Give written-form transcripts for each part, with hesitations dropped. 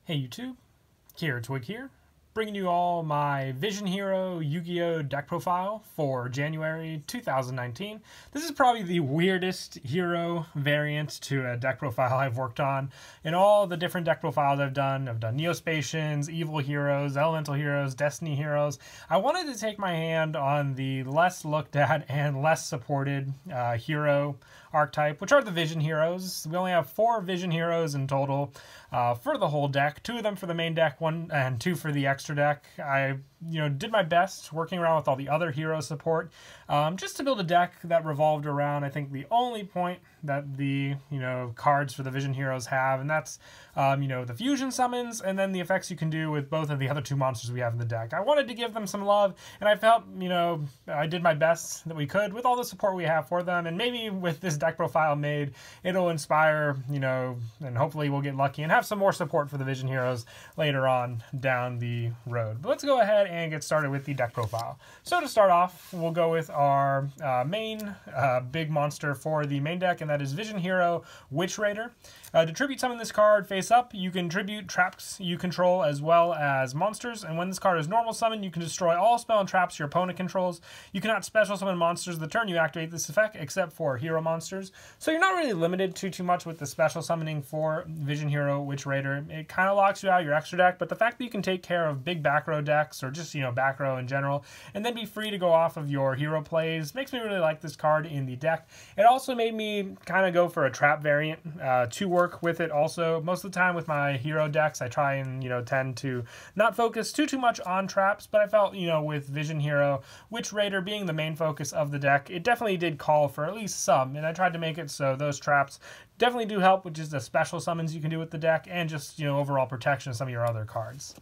Hey YouTube, Kira Twig here, bringing you all my Vision Hero Yu-Gi-Oh deck profile for January 2019. This is probably the weirdest hero variant to a deck profile I've worked on. In all the different deck profiles I've done Neospatians, Evil Heroes, Elemental Heroes, Destiny Heroes. I wanted to take my hand on the less looked at and less supported hero archetype, which are the Vision Heroes. We only have 4 Vision Heroes in total for the whole deck. 2 of them for the main deck, 1 and 2 for the extra deck. I did my best working around with all the other hero support just to build a deck that revolved around, I think, the only point that the cards for the Vision Heroes have, and that's the fusion summons and then the effects you can do with both of the other 2 monsters we have in the deck. I wanted to give them some love, and I felt I did my best that we could with all the support we have for them, and maybe with this deck profile made, it'll inspire and hopefully we'll get lucky and have some more support for the Vision Heroes later on down the road. But let's go ahead and get started with the deck profile. So to start off, we'll go with our main big monster for the main deck, and that is Vision Hero Witch Raider. To tribute summon this card face up, you can tribute traps you control as well as monsters, and when this card is normal summon, you can destroy all spell and traps your opponent controls. You cannot special summon monsters the turn you activate this effect, except for hero monsters. So you're not really limited too much with the special summoning for Vision Hero Witch Raider. It kind of locks you out of your extra deck, but the fact that you can take care of big back row decks, or just back row in general, and then be free to go off of your hero plays makes me really like this card in the deck. It also made me kind of go for a trap variant to work with it also. Most of the time with my hero decks, I try and tend to not focus too much on traps, but I felt with Vision Hero Witch Raider being the main focus of the deck, it definitely did call for at least some, and I tried to make it so those traps definitely do help, which is the special summons you can do with the deck, and just overall protection of some of your other cards.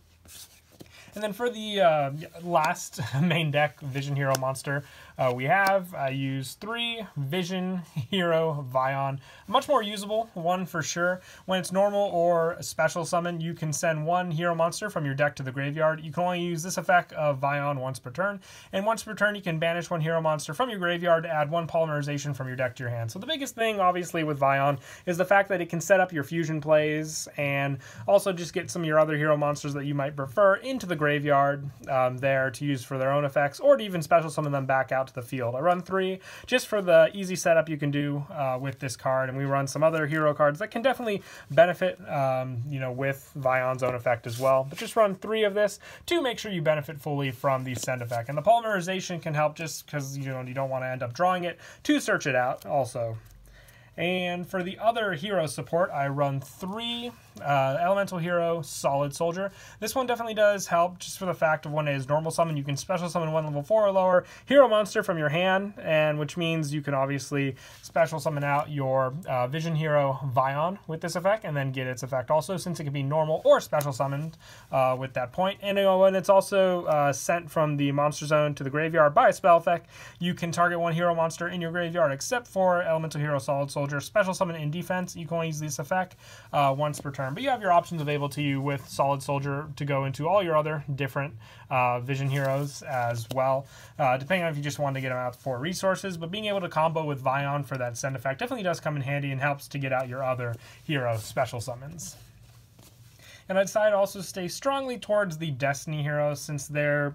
And then for the last main deck Vision Hero monster, I used 3 Vision Hero Vion. Much more usable, one for sure. When it's normal or special summon, you can send 1 hero monster from your deck to the graveyard. You can only use this effect of Vion once per turn, and once per turn you can banish 1 hero monster from your graveyard to add 1 polymerization from your deck to your hand. So the biggest thing, obviously, with Vion is the fact that it can set up your fusion plays and also just get some of your other hero monsters that you might prefer into the graveyard there to use for their own effects, or to even special summon them back out to the field. I run 3 just for the easy setup you can do with this card, and we run some other hero cards that can definitely benefit with Vion's own effect as well. But just run 3 of this to make sure you benefit fully from the send effect. And the polymerization can help just because you don't want to end up drawing it to search it out also. And for the other hero support, I run 3 Elemental Hero Solid Soldier. This one definitely does help just for the fact of when it is normal summon, you can special summon 1 level 4 or lower hero monster from your hand, and which means you can obviously special summon out your Vision Hero Vion with this effect, and then get its effect also, since it can be normal or special summoned with that point. And when it's also sent from the monster zone to the graveyard by a spell effect, you can target 1 hero monster in your graveyard, except for Elemental Hero Solid Soldier. Special summon in defense, you can only use this effect once per turn. But you have your options available to you with Solid Soldier to go into all your other different Vision Heroes as well, depending on if you just want to get them out for resources. But being able to combo with Vion for that send effect definitely does come in handy and helps to get out your other hero special summons. And I decided to also stay strongly towards the Destiny Heroes, since they're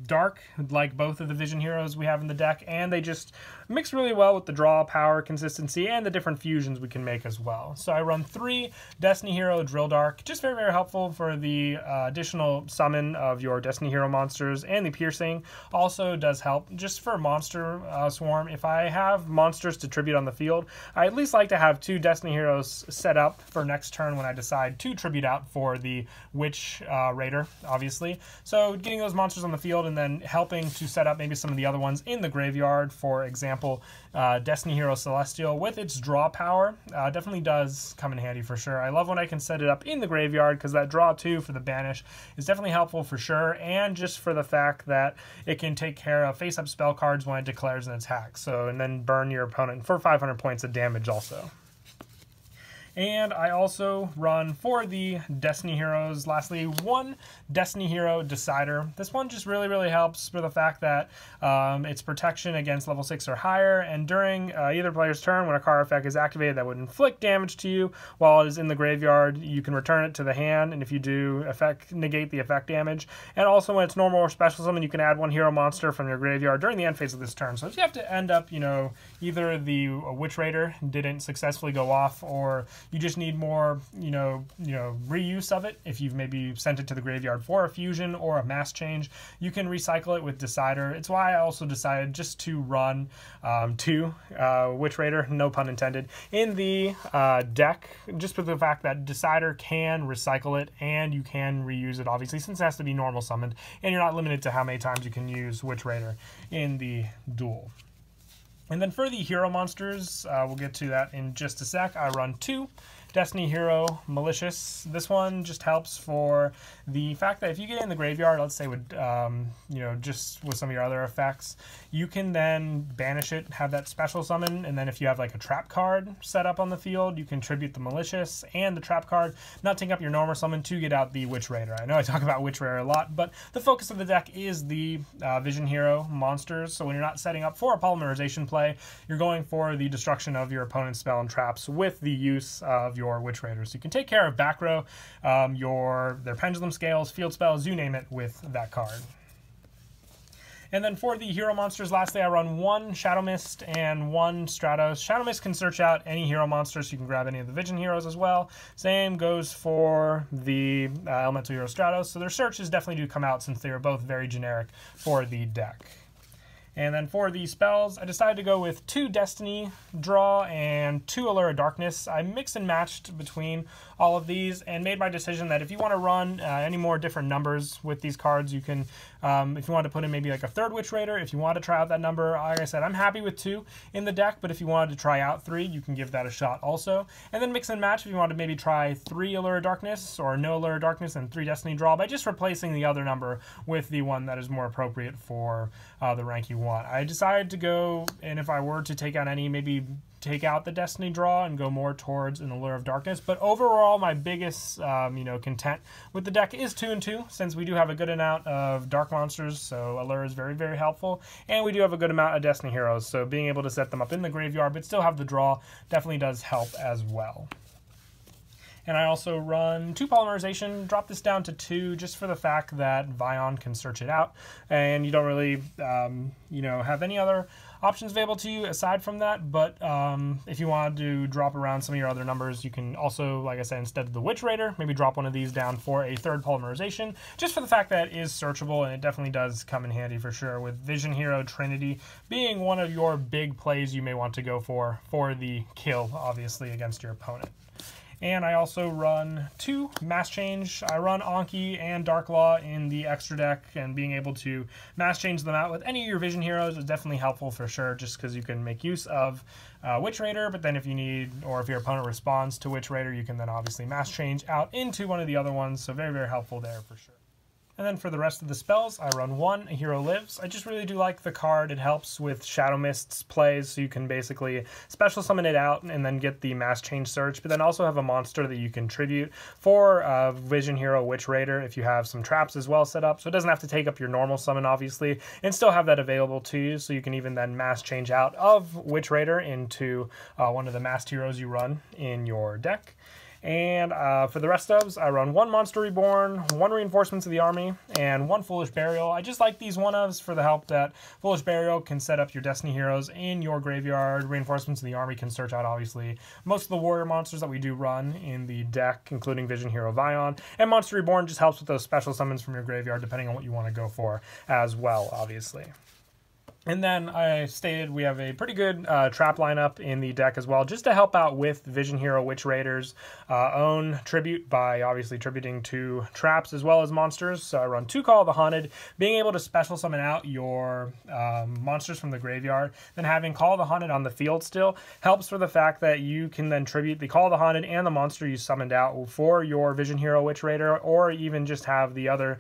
dark, like both of the Vision Heroes we have in the deck, and they just mix really well with the draw, power, consistency, and the different fusions we can make as well. So I run 3 Destiny Hero Drill Dark, just very, very helpful for the additional summon of your Destiny Hero monsters, and the piercing also does help just for Monster Swarm. If I have monsters to tribute on the field, I at least like to have 2 Destiny Heroes set up for next turn when I decide to tribute out for the Witch Raider, obviously. So getting those monsters on the field and then helping to set up maybe some of the other ones in the graveyard, for example, Destiny Hero Celestial with its draw power definitely does come in handy for sure. I love when I can set it up in the graveyard, because that draw 2 for the banish is definitely helpful for sure, and just for the fact that it can take care of face-up spell cards when it declares an attack, and then burn your opponent for 500 points of damage also. And I also run, for the Destiny Heroes, lastly, one Destiny Hero Decider. This one just really helps for the fact that its protection against level 6 or higher, and during either player's turn, when a card effect is activated that would inflict damage to you while it is in the graveyard, you can return it to the hand, and if you do, negate the effect damage. And also when it's normal or special summon, you can add one hero monster from your graveyard during the end phase of this turn. So if you have to end up, either the Witch Raider didn't successfully go off, or you just need more, reuse of it. If you've maybe sent it to the graveyard for a fusion or a mass change, you can recycle it with Decider. It's why I also decided just to run two Witch Raider, no pun intended, in the deck, just for the fact that Decider can recycle it and you can reuse it, obviously, since it has to be normal summoned, and you're not limited to how many times you can use Witch Raider in the duel. And then for the hero monsters, we'll get to that in just a sec. I run two Destiny Hero Malicious. This one just helps for the fact that if you get in the graveyard, let's say with, just with some of your other effects, you can then banish it, have that special summon, and then if you have like a trap card set up on the field, you can tribute the Malicious and the trap card, not take up your normal summon to get out the Witch Raider. I know I talk about Witch Raider a lot, but the focus of the deck is the Vision Hero monsters, so when you're not setting up for a polymerization play, you're going for the destruction of your opponent's spell and traps with the use of your Witch Raiders. So you can take care of back row, their pendulum scales, field spells, you name it, with that card. And then for the hero monsters, lastly, I run one Shadow Mist and one Stratos. Shadow Mist can search out any hero monsters, so you can grab any of the Vision Heroes as well. Same goes for the Elemental Hero Stratos. So their searches definitely do come out since they are both very generic for the deck. And then for the spells, I decided to go with 2 Destiny Draw and 2 Allure of Darkness. I mixed and matched between all of these and made my decision that if you want to run any more different numbers with these cards, you can, if you want to put in maybe like a 3rd Witch Raider, if you want to try out that number, like I said, I'm happy with 2 in the deck, but if you wanted to try out 3, you can give that a shot also. And then mix and match if you want to maybe try 3 Allure of Darkness or no Allure of Darkness and 3 Destiny Draw by just replacing the other number with the one that is more appropriate for the rank you want. I decided to go, and if I were to take out any, maybe take out the Destiny Draw and go more towards an Allure of Darkness. But overall, my biggest, content with the deck is 2 and 2, since we do have a good amount of dark monsters, so Allure is very helpful, and we do have a good amount of Destiny Heroes, so being able to set them up in the graveyard but still have the draw definitely does help as well. And I also run 2 Polymerization, drop this down to 2 just for the fact that Vion can search it out, and you don't really, have any other options available to you aside from that. But if you wanted to drop around some of your other numbers, you can also, like I said, instead of the Witch Raider, maybe drop one of these down for a 3rd Polymerization, just for the fact that it is searchable, and it definitely does come in handy for sure, with Vision Hero Trinity being one of your big plays you may want to go for the kill, obviously, against your opponent. And I also run 2 Mass Change. I run Anki and Darklaw in the extra deck, and being able to Mass Change them out with any of your Vision Heroes is definitely helpful for sure, just because you can make use of Witch Raider, but then if you need, or if your opponent responds to Witch Raider, you can then obviously Mass Change out into one of the other ones, so very helpful there for sure. And then for the rest of the spells, I run 1 A Hero Lives. I just really do like the card. It helps with Shadow Mist's plays, so you can basically special summon it out and then get the Mass Change search, but then also have a monster that you can tribute for Vision Hero Witch Raider if you have some traps as well set up, so it doesn't have to take up your normal summon, obviously, and still have that available to you, so you can even then Mass Change out of Witch Raider into one of the masked heroes you run in your deck. And for the rest of us, I run 1 Monster Reborn, 1 Reinforcements of the Army, and 1 Foolish Burial. I just like these one-ofs for the help that Foolish Burial can set up your Destiny Heroes in your graveyard. Reinforcements of the Army can search out, obviously, most of the warrior monsters that we do run in the deck, including Vision Hero Vion. And Monster Reborn just helps with those special summons from your graveyard, depending on what you want to go for as well, obviously. And then I stated we have a pretty good trap lineup in the deck as well, just to help out with Vision Hero Witch Raider's own tribute by obviously tributing to traps as well as monsters. So I run 2 Call of the Haunted, being able to special summon out your monsters from the graveyard, then having Call of the Haunted on the field still helps for the fact that you can then tribute the Call of the Haunted and the monster you summoned out for your Vision Hero Witch Raider, or even just have the other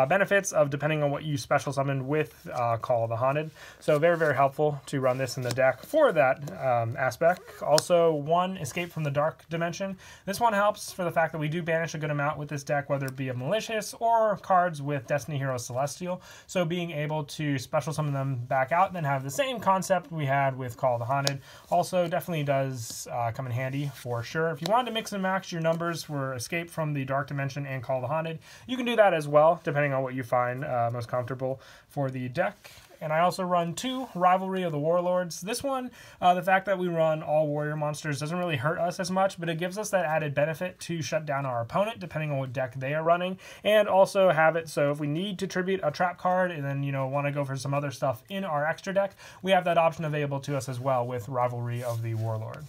benefits of depending on what you special summoned with Call of the Haunted. So very, very helpful to run this in the deck for that aspect. Also, 1 Escape from the Dark Dimension. This one helps for the fact that we do banish a good amount with this deck, whether it be a Malicious or cards with Destiny Hero Celestial. So being able to special summon them back out and then have the same concept we had with Call of the Haunted also definitely does come in handy for sure. If you wanted to mix and match your numbers for Escape from the Dark Dimension and Call of the Haunted, you can do that as well, depending on what you find most comfortable for the deck. And I also run 2 Rivalry of the Warlords. This one, the fact that we run all warrior monsters doesn't really hurt us as much, but it gives us that added benefit to shut down our opponent, depending on what deck they are running, and also have it so if we need to tribute a trap card and then, want to go for some other stuff in our extra deck, we have that option available to us as well with Rivalry of the Warlord.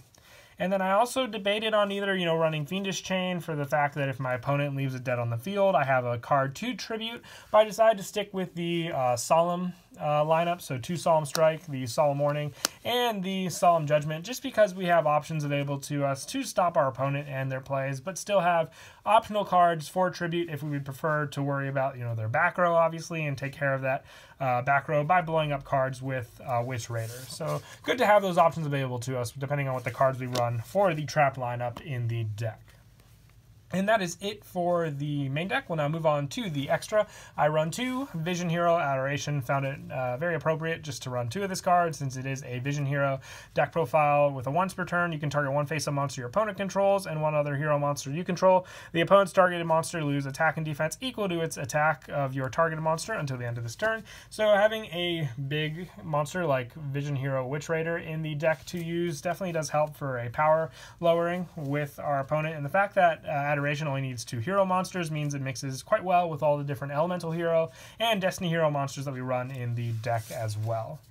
And then I also debated on either, running Fiendish Chain for the fact that if my opponent leaves it dead on the field, I have a card to tribute, but I decided to stick with the Solemn lineup, so 2 Solemn Strike, the Solemn Warning, and the Solemn Judgment, just because we have options available to us to stop our opponent and their plays, but still have optional cards for tribute if we would prefer to worry about, their back row, obviously, and take care of that back row by blowing up cards with Witch Raider. So good to have those options available to us, depending on what the cards we run for the trap lineup in the deck. And that is it for the main deck. We'll now move on to the extra. I run 2 Vision Hero Adoration. Found it very appropriate just to run 2 of this card since it is a Vision Hero deck profile. With a once per turn, you can target 1 face-up monster your opponent controls and 1 other hero monster you control. The opponent's targeted monster loses attack and defense equal to its attack of your targeted monster until the end of this turn. So having a big monster like Vision Hero Witch Raider in the deck to use definitely does help for a power lowering with our opponent. And the fact that Adoration only needs 2 hero monsters means it mixes quite well with all the different elemental hero and Destiny hero monsters that we run in the deck as well.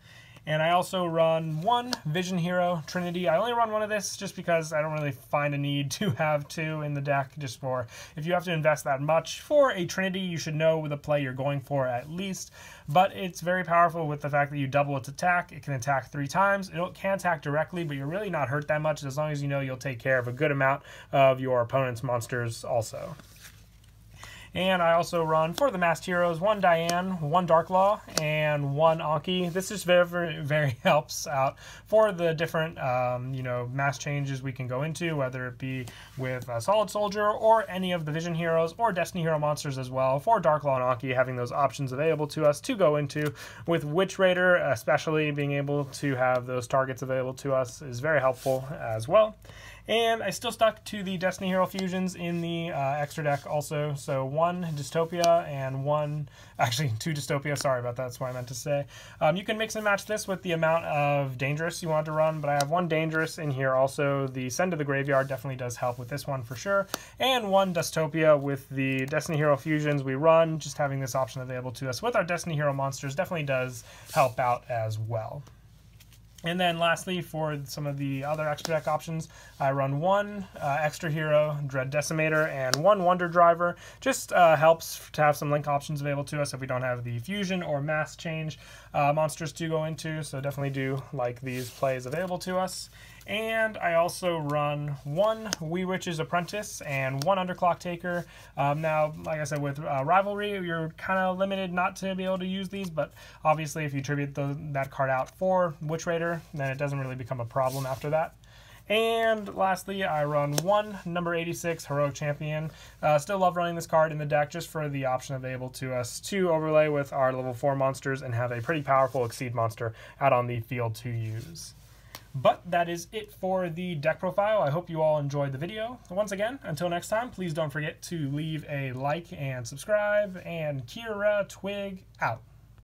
And I also run 1 Vision Hero Trinity. I only run 1 of this just because I don't really find a need to have 2 in the deck. Just for if you have to invest that much for a Trinity, you should know the play you're going for at least. But it's very powerful with the fact that you double its attack. It can attack 3 times. It can attack directly, but you're really not hurt that much as long as you know you'll take care of a good amount of your opponent's monsters also. And I also run, for the Masked Heroes, 1 Diane, 1 Darklaw, and 1 Anki. This just very, very helps out for the different, mass changes we can go into, whether it be with Solid Soldier or any of the Vision Heroes or Destiny Hero monsters as well. For Darklaw and Anki, having those options available to us to go into. With Witch Raider, especially being able to have those targets available to us is very helpful as well. And I still stuck to the Destiny Hero fusions in the extra deck also. So 1 Dystopia and 2 Dystopia, sorry about that, that's what I meant to say. You can mix and match this with the amount of Dangerous you want to run, but I have 1 Dangerous in here also. The Send to the Graveyard definitely does help with this one for sure. And 1 Dystopia with the Destiny Hero fusions we run, just having this option available to us with our Destiny Hero monsters definitely does help out as well. And then lastly, for some of the other extra deck options, I run 1 Extra Hero Dread Decimator and 1 Wonder Driver. Just helps to have some link options available to us if we don't have the fusion or mass change monsters to go into. So definitely do like these plays available to us. And I also run 1 Wee Witch's Apprentice and 1 Underclock Taker. Now, like I said, with Rivalry, you're kind of limited not to be able to use these, but obviously if you tribute that card out for Witch Raider, then it doesn't really become a problem after that. And lastly, I run 1 number 86 Heroic Champion. Still love running this card in the deck just for the option available to us to overlay with our level 4 monsters and have a pretty powerful Exceed monster out on the field to use. But that is it for the deck profile. I hope you all enjoyed the video. Once again, until next time, please don't forget to leave a like and subscribe. And Kira Twig out.